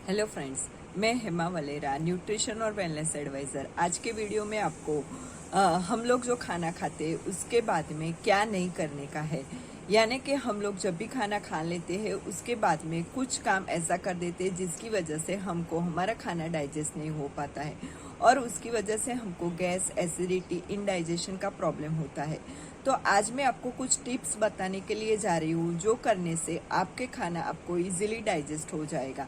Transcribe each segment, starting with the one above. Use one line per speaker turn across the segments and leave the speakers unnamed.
Hello friends, मैं Hema वलेरा, nutrition और wellness adviser. आज के वीडियो में आपको हम लोग जो खाना खाते हैं उसके बाद में क्या नहीं करने का है। यानी कि हम लोग जब भी खाना खा लेते हैं उसके बाद में कुछ काम ऐसा कर देते हैं जिसकी वजह से हमको हमारा खाना डाइजेस्ट नहीं हो पाता है और उसकी वजह से हमको गैस, एसिडिटी, इनडाइजेशन का प्रॉब्लम होता है। तो आज मैं आपको कुछ टिप्स बताने के लिए जा रही हूँ जो करने से आपके खाना आपको इजीली डाइजेस्ट हो जाएगा।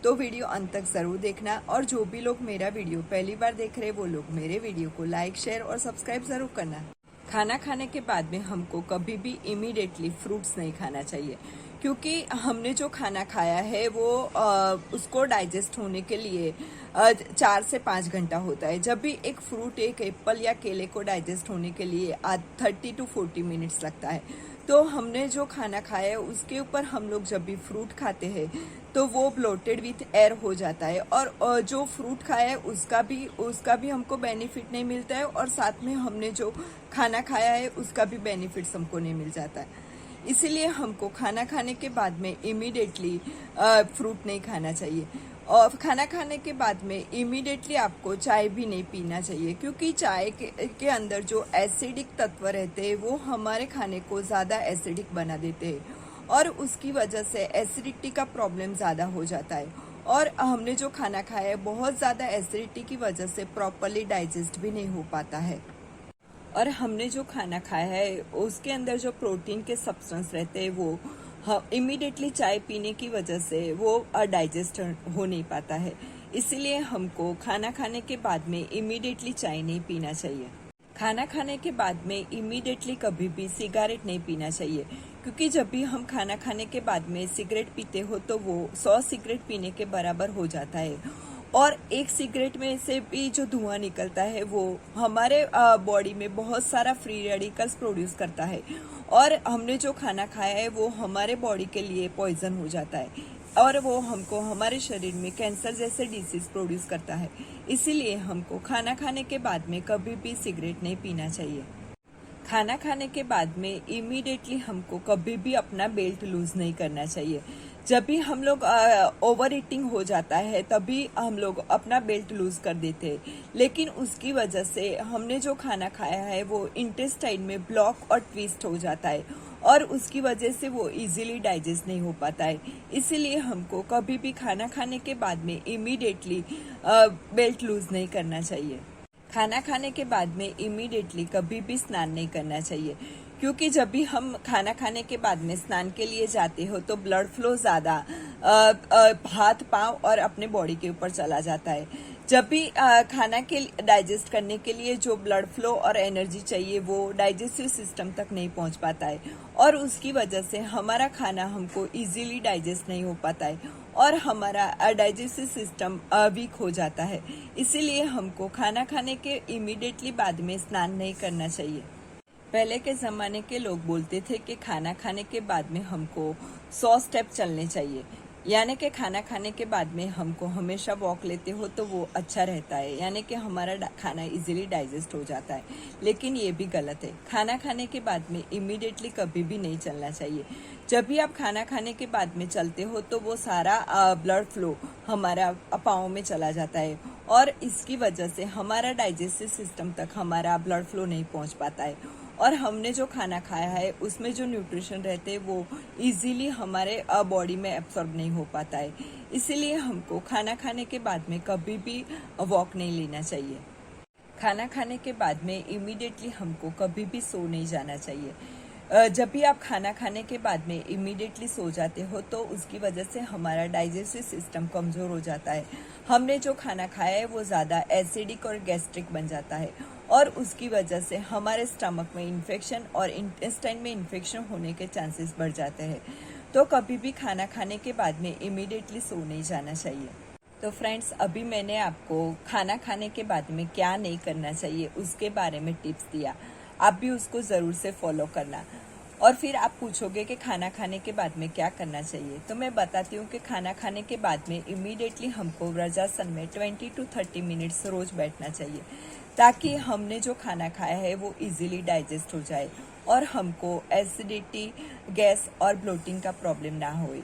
तो वीडियो अंत तक ज़रूर देखना और जो भी लोग मेरा वीडियो पहली बार देख रहे वो लोग मेरे वीडियो को लाइक, शेयर और सब्सक्राइब ज़रूर करना। खाना खाने के बाद में हमको कभी भी इमीडिएटली फ्रूट्स नहीं खाना चाहिए, क्योंकि हमने जो खाना खाया है वो उसको डाइजेस्ट होने के लिए 4 से 5 घंटा होता है। जब भी एक फ्रूट, एक एप्पल या केले को डाइजेस्ट होने के लिए 30 to 40 मिनट्स लगता है। तो हमने जो खाना खाया है उसके ऊपर हम लोग जब भी फ्रूट खाते हैं तो वो ब्लोटेड विथ एयर हो जाता है और जो फ्रूट खाया है उसका भी हमको बेनिफिट नहीं मिलता है और साथ में हमने जो खाना खाया है उसका भी बेनिफिट्स हमको नहीं मिल जाता है। इसीलिए हमको खाना खाने के बाद में इमीडिएटली फ्रूट नहीं खाना चाहिए और खाना खाने के बाद में इमीडिएटली आपको चाय भी नहीं पीना चाहिए, क्योंकि चाय के अंदर जो एसिडिक तत्व रहते हैं वो हमारे खाने को ज़्यादा एसिडिक बना देते हैं और उसकी वजह से एसिडिटी का प्रॉब्लम ज़्यादा हो जाता है और हमने जो खाना खाया है बहुत ज़्यादा एसिडिटी की वजह से प्रॉपरली डाइजेस्ट भी नहीं हो पाता है और हमने जो खाना खाया है उसके अंदर जो प्रोटीन के सब्सटेंस रहते हैं वो इमीडिएटली चाय पीने की वजह से वो डाइजेस्ट हो नहीं पाता है। इसीलिए हमको खाना खाने के बाद में इमीडिएटली चाय नहीं पीना चाहिए। खाना खाने के बाद में इमीडिएटली कभी भी सिगरेट नहीं पीना चाहिए, क्योंकि जब भी हम खाना खाने के बाद में सिगरेट पीते हो तो वो 100 सिगरेट पीने के बराबर हो जाता है और एक सिगरेट में से भी जो धुआं निकलता है वो हमारे बॉडी में बहुत सारा फ्री रेडिकल्स प्रोड्यूस करता है और हमने जो खाना खाया है वो हमारे बॉडी के लिए पॉइजन हो जाता है और वो हमको हमारे शरीर में कैंसर जैसे डिसीज प्रोड्यूस करता है। इसीलिए हमको खाना खाने के बाद में कभी भी सिगरेट नहीं पीना चाहिए। खाना खाने के बाद में इमीडिएटली हमको कभी भी अपना बेल्ट लूज नहीं करना चाहिए। जब भी हम लोग ओवर ईटिंग हो जाता है तभी हम लोग अपना बेल्ट लूज कर देते हैं, लेकिन उसकी वजह से हमने जो खाना खाया है वो इंटेस्टाइन में ब्लॉक और ट्विस्ट हो जाता है और उसकी वजह से वो इजीली डाइजेस्ट नहीं हो पाता है। इसीलिए हमको कभी भी खाना खाने के बाद में इमीडिएटली बेल्ट लूज नहीं करना चाहिए। खाना खाने के बाद में इमीडिएटली कभी भी स्नान नहीं करना चाहिए, क्योंकि जब भी हम खाना खाने के बाद में स्नान के लिए जाते हो तो ब्लड फ्लो ज़्यादा हाथ, पाँव और अपने बॉडी के ऊपर चला जाता है। जब भी खाना के डाइजेस्ट करने के लिए जो ब्लड फ्लो और एनर्जी चाहिए वो डाइजेस्टिव सिस्टम तक नहीं पहुंच पाता है और उसकी वजह से हमारा खाना हमको इजीली डाइजेस्ट नहीं हो पाता है और हमारा डाइजेस्टिव सिस्टम वीक हो जाता है। इसीलिए हमको खाना खाने के इमीडिएटली बाद में स्नान नहीं करना चाहिए। पहले के ज़माने के लोग बोलते थे कि खाना खाने के बाद में हमको 100 स्टेप चलने चाहिए, यानी कि खाना खाने के बाद में हमको हमेशा वॉक लेते हो तो वो अच्छा रहता है, यानी कि हमारा खाना इजीली डाइजेस्ट हो जाता है। लेकिन ये भी गलत है। खाना खाने के बाद में इमीडिएटली कभी भी नहीं चलना चाहिए। जब भी आप खाना खाने के बाद में चलते हो तो वो सारा ब्लड फ्लो हमारा पाँव में चला जाता है और इसकी वजह से हमारा डाइजेस्टिव सिस्टम तक हमारा ब्लड फ्लो नहीं पहुंच पाता है और हमने जो खाना खाया है उसमें जो न्यूट्रिशन रहते हैं वो इजीली हमारे बॉडी में एब्सॉर्ब नहीं हो पाता है। इसीलिए हमको खाना खाने के बाद में कभी भी वॉक नहीं लेना चाहिए। खाना खाने के बाद में इमीडिएटली हमको कभी भी सो नहीं जाना चाहिए। जब भी आप खाना खाने के बाद में इमीडिएटली सो जाते हो तो उसकी वजह से हमारा डाइजेस्टिव सिस्टम कमज़ोर हो जाता है। हमने जो खाना खाया है वो ज़्यादा एसिडिक और गैस्ट्रिक बन जाता है और उसकी वजह से हमारे स्टमक में इन्फेक्शन और इंटेस्टाइन में इन्फेक्शन होने के चांसेस बढ़ जाते हैं। तो कभी भी खाना खाने के बाद में इमीडिएटली सो नहीं जाना चाहिए। तो फ्रेंड्स, अभी मैंने आपको खाना खाने के बाद में क्या नहीं करना चाहिए उसके बारे में टिप्स दिया। आप भी उसको ज़रूर से फॉलो करना। और फिर आप पूछोगे कि खाना खाने के बाद में क्या करना चाहिए, तो मैं बताती हूँ कि खाना खाने के बाद में इमीडिएटली हमको वज्रासन में 20 to 30 मिनट्स रोज़ बैठना चाहिए, ताकि हमने जो खाना खाया है वो इजीली डाइजेस्ट हो जाए और हमको एसिडिटी, गैस और ब्लोटिंग का प्रॉब्लम ना हो।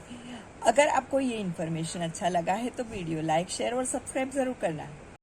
अगर आपको ये इन्फॉर्मेशन अच्छा लगा है तो वीडियो लाइक, शेयर और सब्सक्राइब जरूर करना।